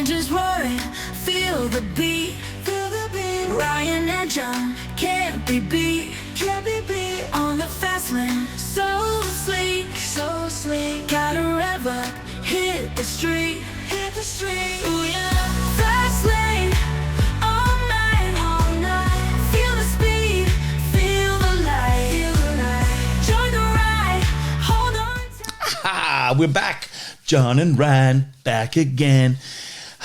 engines roaring, feel the beat, Ryan and John can't be beat, on the Fastlane, so sleek, gotta rev up, hit the street, ooh yeah, Fastlane, all night, feel the speed, feel the light, join the ride, hold on tight. We're back. John and Ryan back again.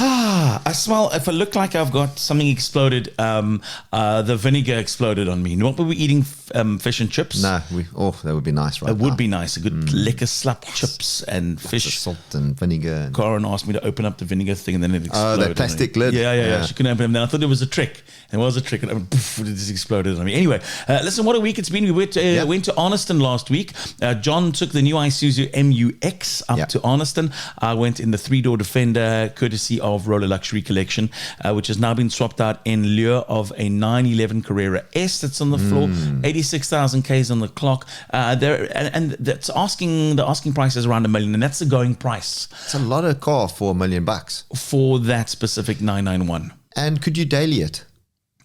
I smell, if I look like I've got something exploded, the vinegar exploded on me. What were we eating? Fish and chips? No, that would be nice, right? It would be nice. A good liquor slap chips and fish. Salt and vinegar. Karen asked me to open up the vinegar thing and then it exploded. Oh, that plastic lid. Yeah. She couldn't open it. And then I thought it was a trick. It was a trick. And poof, it just exploded on me. Anyway, listen, what a week it's been. We went to Arniston last week. John took the new Isuzu MUX up to Arniston. I went in the 3-door Defender, courtesy of Roller Luxury Collection, which has now been swapped out in lieu of a 911 Carrera S that's on the floor. 86,000 Ks on the clock. And that's the asking price is around $1 million, and that's the going price. It's a lot of car for $1 million for that specific 991. And could you daily it?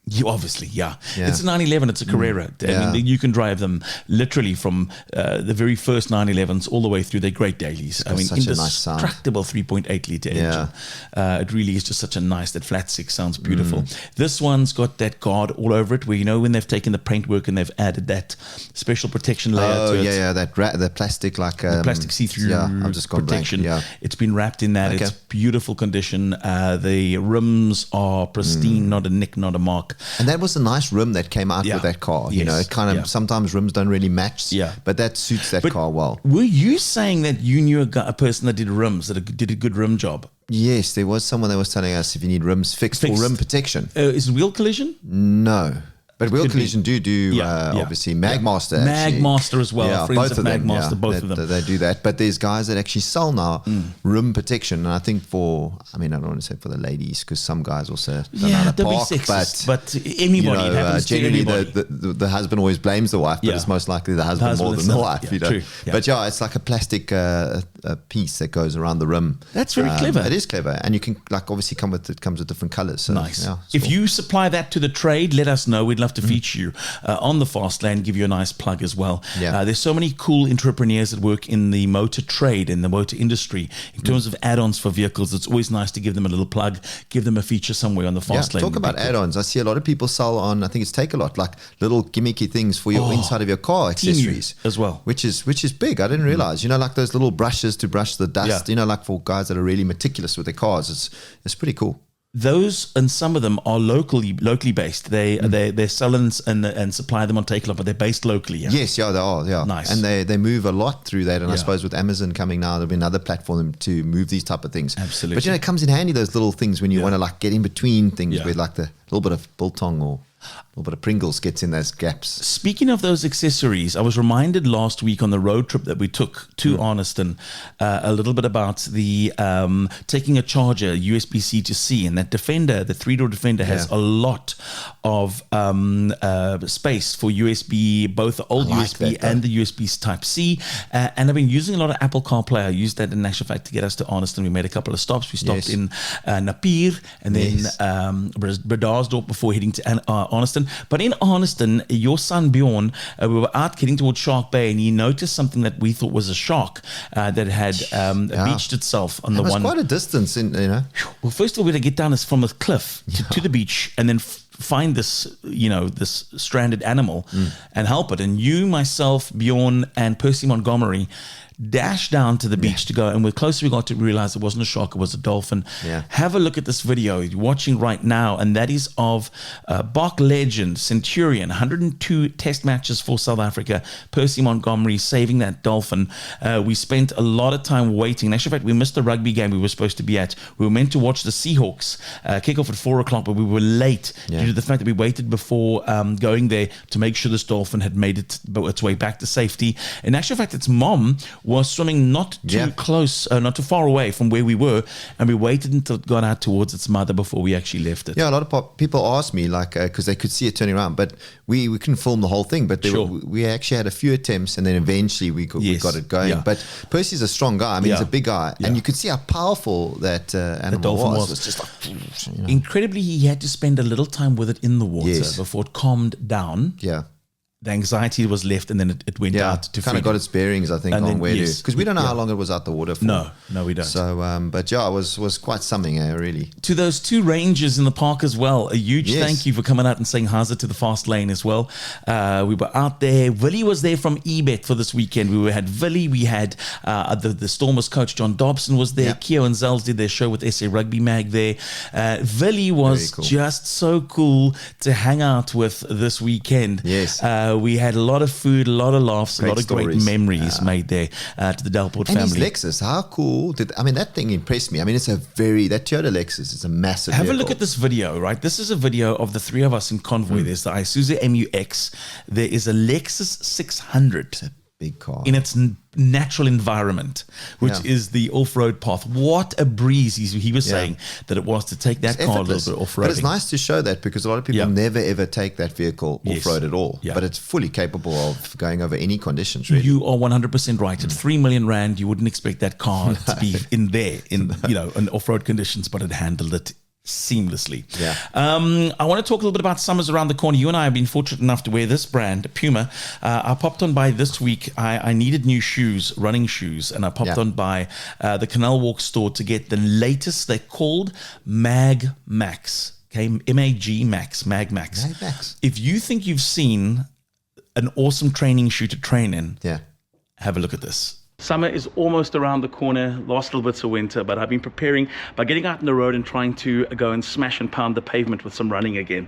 You obviously, yeah. It's a 911, it's a Carrera. I mean, you can drive them literally from the very first 911s all the way through. They're great dailies. I mean, indestructible 3.8 litre engine. It really is just such a nice, that flat six sounds beautiful. This one's got that guard all over it where, you know, when they've taken the paintwork and they've added that special protection layer to it. The plastic, like the plastic see-through I've just gone protection. blank. It's been wrapped in that. It's beautiful condition. The rims are pristine, not a nick, not a mark. And that was a nice rim that came out with that car. You know, it kind of, sometimes rims don't really match, but that suits that car well. Were you saying that you knew a person that did rims, that did a good rim job? Yes, there was someone that was telling us if you need rims fixed. For rim protection. Is it wheel collision? No. But Wheel Collision do obviously Magmaster. Magmaster as well. Yeah, Friends both of of them. Magmaster, both of them. They do that. But there's guys that actually sell now rim protection. And I think I don't want to say for the ladies, because some guys also don't know how to park. But anybody, it happens generally to anybody. the husband always blames the wife, but it's most likely the husband more than the wife. You know? True. But it's like a plastic piece that goes around the rim. That's very clever. It is clever. And you can obviously comes with different colors. So, nice. If you supply that to the trade, let us know. We'd love to feature you on the Fastlane, give you a nice plug as well. There's so many cool entrepreneurs that work in the motor trade, in the motor industry, in terms of add-ons for vehicles. It's always nice to give them a little plug, give them a feature somewhere on the Fastlane. Talk about add-ons. I see a lot of people sell on, I think it's Take-A-Lot, like little gimmicky things for your inside of your car, accessories as well, which is big. I didn't realize, you know, like those little brushes to brush the dust, you know, like for guys that are really meticulous with their cars. It's pretty cool. Those, and some of them are locally based. They sell and supply them on Take-A-Lot, but they're based locally. Yes, they are. Nice. And they move a lot through that. And I suppose with Amazon coming now, there'll be another platform to move these type of things. Absolutely. But you know, it comes in handy, those little things when you want to like get in between things with like the little bit of biltong or a little bit of Pringles gets in those gaps. Speaking of those accessories, I was reminded last week on the road trip that we took to Arniston a little bit about the taking a charger, USB-C to C, and that Defender, the 3-door Defender, has a lot of space for USB, both the old USB and the USB Type-C. And I've been using a lot of Apple CarPlay. I used that in actual fact to get us to Arniston. We made a couple of stops. We stopped in Napier and then Bredasdorp before heading to Arniston. But in Arniston, your son Bjorn, we were out getting towards Shark Bay, and he noticed something that we thought was a shark that had beached itself on the one. It was quite a distance, you know. Well, first of all, we had to get down from the cliff to the beach, and then find this, this stranded animal and help it. And you, myself, Bjorn, and Percy Montgomery dashed down to the beach to go, and the closer we got to realize it wasn't a shark, it was a dolphin. Have a look at this video you're watching right now, and that is of Bach legend, Centurion, 102 test matches for South Africa, Percy Montgomery saving that dolphin. We spent a lot of time waiting. In actual fact, we missed the rugby game we were supposed to be at. We were meant to watch the Seahawks kick off at 4 o'clock, but we were late due to the fact that we waited before going there to make sure this dolphin had made its way back to safety. In actual fact, its mom was swimming not too close, not too far away from where we were, and we waited until it got out towards its mother before we actually left it. Yeah, a lot of people asked me, like, because they could see it turning around, but we couldn't film the whole thing, but we actually had a few attempts, and then eventually we got it going. Yeah. But Percy's a strong guy. I mean, he's a big guy, and you could see how powerful that animal dolphin was. It was just like, Incredibly, he had to spend a little time with it in the water before it calmed down. Yeah. The anxiety was left, and then it went out to kind of got its bearings, I think, on where to, because we don't know how long it was out the water for. No, we don't. So, but yeah, it was quite something, really. To those two rangers in the park as well, a huge thank you for coming out and saying hazard to the Fastlane as well. We were out there. Willie was there from eBet for this weekend. We had Willie, we had the Stormers coach John Dobson was there. Keo and Zels did their show with SA Rugby Mag there. Willie was just so cool to hang out with this weekend. Yes. We had a lot of food, a lot of laughs, a lot of stories. great memories made there to the Delport family. And his Lexus, how cool that thing impressed me. I mean, it's that Toyota Lexus is a massive Have vehicle. a look at this video, right? This is a video of the three of us in convoy. There's the Isuzu MUX. There is a Lexus 600. Big car. In its natural environment, which is the off-road path. What a breeze he was saying that it was to take that car a little bit off-roading. But it's nice to show that, because a lot of people never ever take that vehicle off-road at all. But it's fully capable of going over any conditions, really. You are 100% right. At 3 million rand, you wouldn't expect that car to be in off-road conditions, but it handled it seamlessly. I want to talk a little bit about summers around the corner. You and I have been fortunate enough to wear this brand, Puma. I popped on by this week. I needed new shoes, running shoes, and I popped on by the Canal Walk store to get the latest. They're called Mag Max. Okay, MAG Max, Mag Max. Mag Max. If you think you've seen an awesome training shoe to train in, have a look at this. Summer is almost around the corner, last little bits of winter, but I've been preparing by getting out on the road and trying to go and smash and pound the pavement with some running again.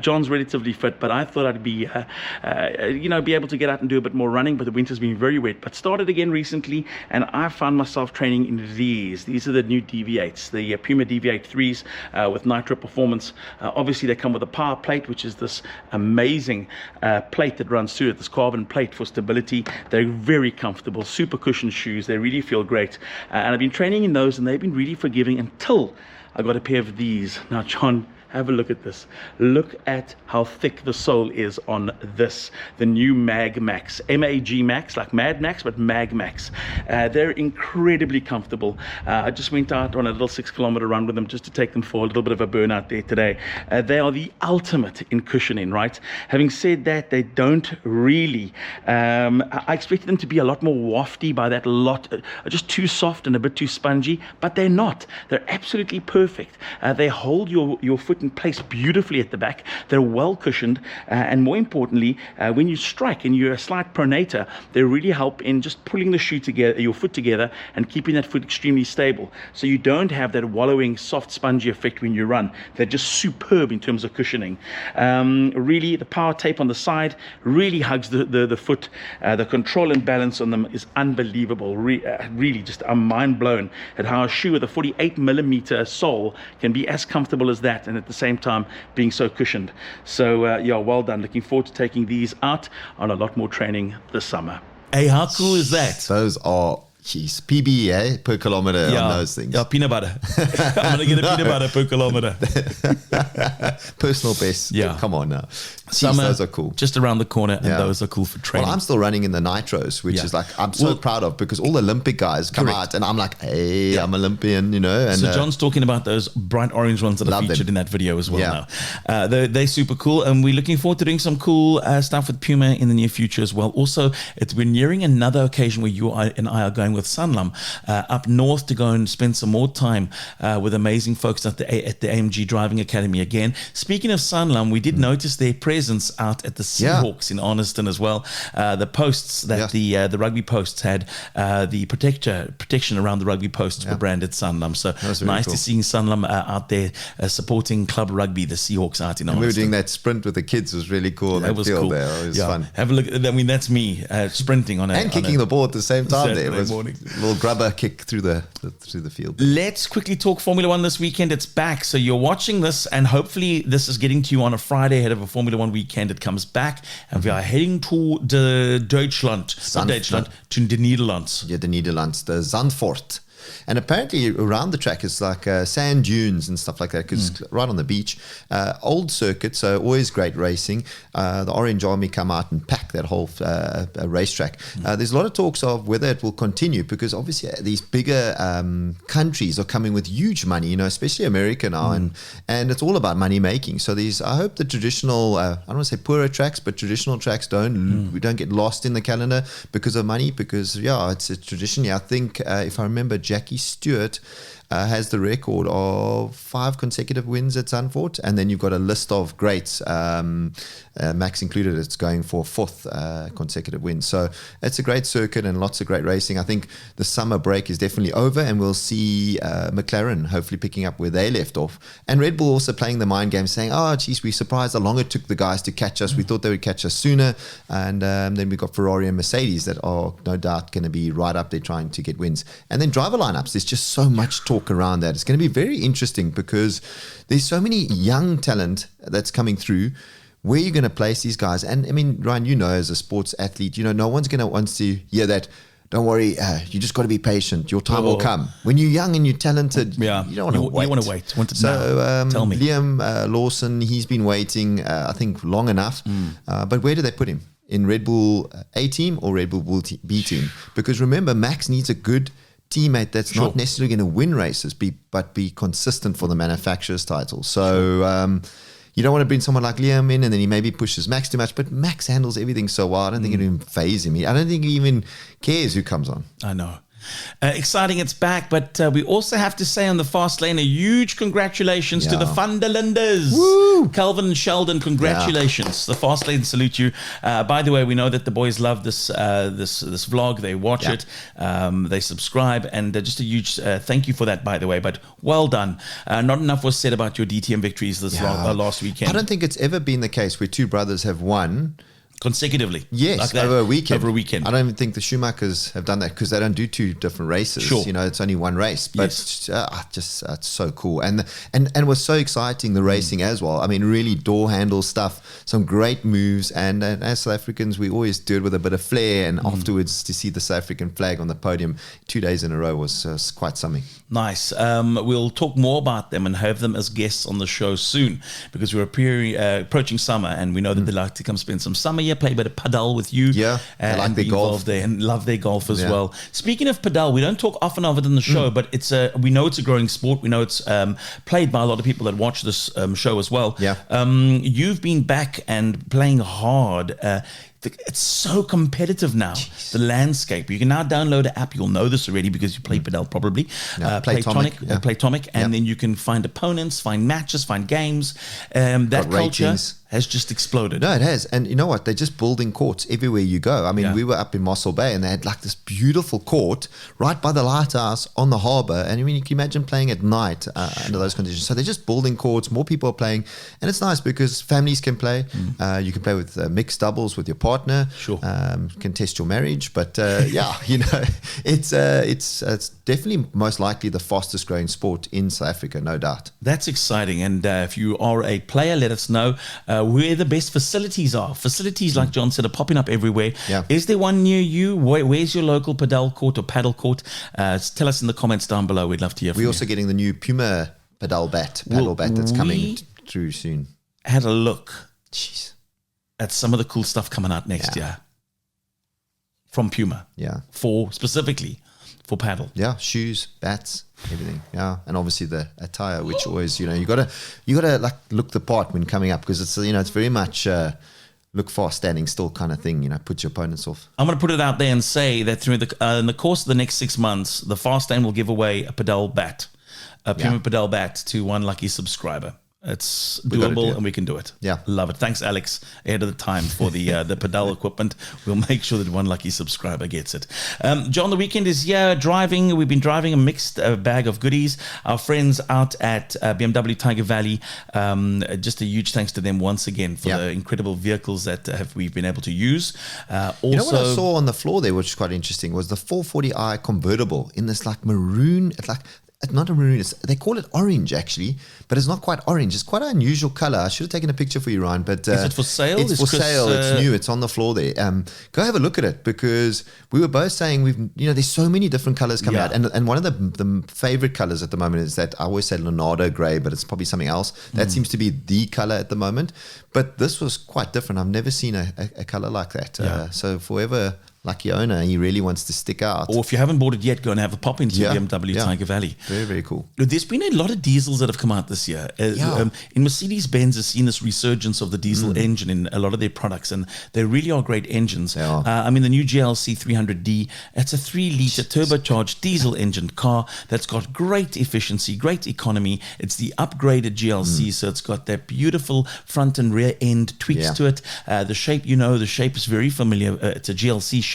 John's relatively fit, but I thought I'd be, be able to get out and do a bit more running, but the winter's been very wet. But started again recently, and I found myself training in these. These are the new DV8s, the Puma DV8 3s with Nitro Performance. Obviously, they come with a power plate, which is this amazing plate that runs through it, this carbon plate for stability. They're very comfortable, super cushion shoes. They really feel great, and I've been training in those, and they've been really forgiving until I got a pair of these. Now, John, have a look at this. Look at how thick the sole is on this, the new Mag Max. MAG Max, like Mad Max, but Mag Max. They're incredibly comfortable. I just went out on a little 6-kilometer run with them just to take them for a little bit of a burnout there today. They are the ultimate in cushioning, right? Having said that, they don't really, I expected them to be a lot more wafty by that just too soft and a bit too spongy, but they're not. They're absolutely perfect. They hold your foot in place beautifully at the back. They're well cushioned, and more importantly, when you strike and you're a slight pronator, they really help in just pulling the shoe together, your foot together, and keeping that foot extremely stable. So you don't have that wallowing, soft, spongy effect when you run. They're just superb in terms of cushioning. Really, the power tape on the side really hugs the foot. The control and balance on them is unbelievable. Really, just I'm mind blown at how a shoe with a 48mm sole can be as comfortable as that, and at the same time being so cushioned. So well done. Looking forward to taking these out on a lot more training this summer. Hey, how cool is that? Those are PB per kilometer on those things. Yeah, peanut butter. I'm going to get a peanut butter per kilometer. Personal best. Yeah. Come on now. Summer, those are cool. Just around the corner, and those are cool for training. Well, I'm still running in the Nitros, which is like, I'm so proud of, because all the Olympic guys come out, and I'm like, hey, I'm Olympian, And, so John's talking about those bright orange ones that are featured in that video as well now. They're super cool, and we're looking forward to doing some cool stuff with Puma in the near future as well. Also, we're nearing another occasion where you and I are going with Sanlam up north to go and spend some more time with amazing folks at the AMG Driving Academy again. Speaking of Sanlam, we did notice their presence out at the Seahawks in Arniston as well. The posts that the rugby posts had, the protection around the rugby posts were branded Sanlam. So really nice to see Sanlam out there supporting club rugby, the Seahawks out in Arniston. We were doing that sprint with the kids. Was really cool. That was cool. There. It was fun. Have a look. I mean, that's me sprinting on and kicking the ball at the same time. There it was morning. A little grubber kick through the field. Let's quickly talk Formula One this weekend. It's back. So you're watching this, and hopefully this is getting to you on a Friday ahead of a Formula One weekend. It comes back, and we are heading to Deutschland. Not Deutschland, to the Netherlands. Yeah, the Netherlands, the Zandvoort. And apparently around the track is like sand dunes and stuff like that, because it's right on the beach. Old circuit, so always great racing. The Orange Army come out and pack that whole racetrack. There's a lot of talks of whether it will continue, because obviously these bigger countries are coming with huge money, you know, especially America now, and it's all about money making. So I hope the traditional, I don't want to say poorer tracks, but traditional tracks we don't get lost in the calendar because of money, because it's a tradition. I think if I remember, Jackie Stewart has the record of 5 consecutive wins at Zandvoort, and then you've got a list of greats, Max included. It's going for 4th consecutive win. So it's a great circuit and lots of great racing. I think the summer break is definitely over, and we'll see McLaren hopefully picking up where they left off, and Red Bull also playing the mind game, saying, oh geez, we're surprised how long it took the guys to catch us. We thought they would catch us sooner. And then we've got Ferrari and Mercedes that are no doubt going to be right up there trying to get wins. And then driver lineups, there's just so much talk around that. It's going to be very interesting, because there's so many young talent that's coming through. Where are you going to place these guys? And I mean, Ryan, you know, as a sports athlete, you know, no one's going to want to hear that. Don't worry, you just got to be patient. Your time will come. When you're young and you're talented, you don't want to wait. You want to wait. Tell me. Liam Lawson, he's been waiting, I think, long enough. But where do they put him? In Red Bull A team or Red Bull B team? Because remember, Max needs a good teammate that's not necessarily going to win races, but be consistent for the manufacturer's title. So you don't want to bring someone like Liam in, and then he maybe pushes Max too much, but Max handles everything so well. I don't think it even faze him. I don't think he even cares who comes on. I know. Exciting, it's back, but we also have to say on the Fastlane, a huge congratulations to the Funderlanders. Woo! Calvin and Sheldon, congratulations. The Fastlane salute you. By the way, we know that the boys love this vlog. They watch it, they subscribe, and just a huge thank you for that, by the way. But well done. Not enough was said about your DTM victories this last weekend. I don't think it's ever been the case where 2 brothers have won consecutively. Yes, like that, over a weekend. I don't even think the Schumachers have done that, because they don't do 2 different races. Sure. You know, it's only one race. But it's so cool. And it was so exciting, the racing as well. I mean, really door handle stuff, some great moves. And as South Africans, we always do it with a bit of flair. And afterwards, to see the South African flag on the podium 2 days in a row was quite something. Nice. We'll talk more about them and have them as guests on the show soon, because we're approaching summer, and we know that they like to come spend some summer here, play a bit of padel with you. Yeah, I like their golf there and love their golf as well. Speaking of padel, we don't talk often of it in the show, but we know it's a growing sport. We know it's played by a lot of people that watch this show as well. Yeah. You've been back and playing hard. It's so competitive now. Jeez. The landscape. You can now download an app. You'll know this already because you play Padel probably. Playtomic, and then you can find opponents, find matches, find games. That culture has just exploded. No, it has. And you know what? They're just building courts everywhere you go. I mean, we were up in Mossel Bay, and they had like this beautiful court right by the lighthouse on the harbour. And I mean, you can imagine playing at night under those conditions. So they're just building courts. More people are playing, and it's nice because families can play. You can play with mixed doubles with your partner. Sure. Can test your marriage, but you know, it's definitely most likely the fastest growing sport in South Africa, no doubt. That's exciting. And if you are a player, let us know where the best facilities are. Facilities, like John said, are popping up everywhere. Yeah. Is there one near you? Where's your local Padel court or paddle court? Tell us in the comments down below. We'd love to hear from you. We're also getting the new Puma paddle bat that's coming through soon. Had a look. Jeez. At some of the cool stuff coming out next year from Puma. Yeah. Specifically for paddle. Yeah, shoes, bats, everything. Yeah, and obviously the attire, which always, you know, you gotta like look the part when coming up, because it's, you know, it's very much look fast, standing still kind of thing. You know, put your opponents off. I'm going to put it out there and say that through in the course of the next 6 months, the Fastlane will give away a Padel bat, a Puma Padel bat to one lucky subscriber. It's We gotta do doable it. and we can do it. Yeah. Love it. Thanks, Alex, ahead of the time for the Padel equipment. We'll make sure that one lucky subscriber gets it. John, the weekend is here driving. We've been driving a mixed bag of goodies. Our friends out at BMW Tiger Valley, just a huge thanks to them once again for the incredible vehicles that we've been able to use. Also, You know what I saw on the floor there, which is quite interesting, was the 440i convertible in this like maroon. It's not a maroon. They call it orange actually, but it's not quite orange. It's quite an unusual color. I should have taken a picture for you, Ryan. But is it for sale? It's for Chris, sale. It's new. It's on the floor there. Go have a look at it, because we were both saying there's so many different colors coming out, and one of the favorite colors at the moment is that I always say Leonardo gray, but it's probably something else. That seems to be the color at the moment. But this was quite different. I've never seen a color like that. So for whoever lucky owner, he really wants to stick out. Or if you haven't bought it yet, go and have a pop into BMW Tiger Valley. Very, very cool. There's been a lot of diesels that have come out this year. In Mercedes-Benz has seen this resurgence of the diesel engine in a lot of their products, and they really are great engines. I mean, the new GLC 300D, it's a 3-liter turbocharged diesel engine car that's got great efficiency, great economy. It's the upgraded GLC, so it's got that beautiful front and rear end tweaks to it. The shape, the shape is very familiar. It's a GLC shape.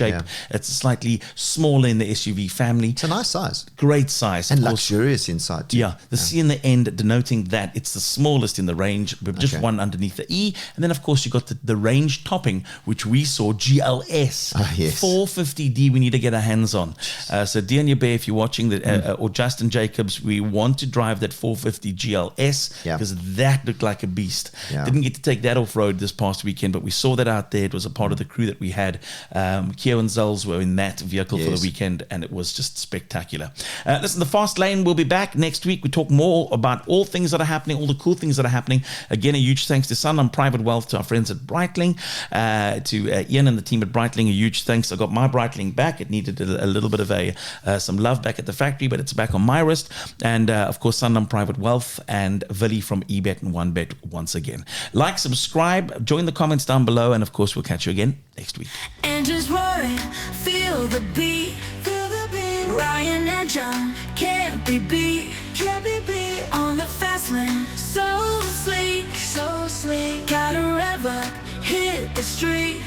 It's slightly smaller in the SUV family. It's a nice size. Great size. And luxurious inside too. Yeah, the C in the end denoting that it's the smallest in the range, but just one underneath the E. And then, of course, you got the range topping, which we saw, GLS. 450D we need to get our hands on. So Dianya Bear, if you're watching, or Justin Jacobs, we want to drive that 450 GLS, because that looked like a beast. Didn't get to take that off-road this past weekend, but we saw that out there. It was a part of the crew that we had. Keo and Zels were in that vehicle for the weekend, and it was just spectacular. Listen, the Fastlane will be back next week. We talk more about all things that are happening, all the cool things that are happening. Again, a huge thanks to Sanlam Private Wealth, to our friends at Breitling, to Ian and the team at Breitling. A huge thanks. I got my Breitling back. It needed a little bit of some love back at the factory, but it's back on my wrist. And of course, Sanlam Private Wealth and Vili from eBet and OneBet once again. Like, subscribe, join the comments down below, and of course, we'll catch you again next week. Engines roaring, feel the beat, Ryan and John can't be beat, on the fast lane, so sleek, gotta rev up, hit the street,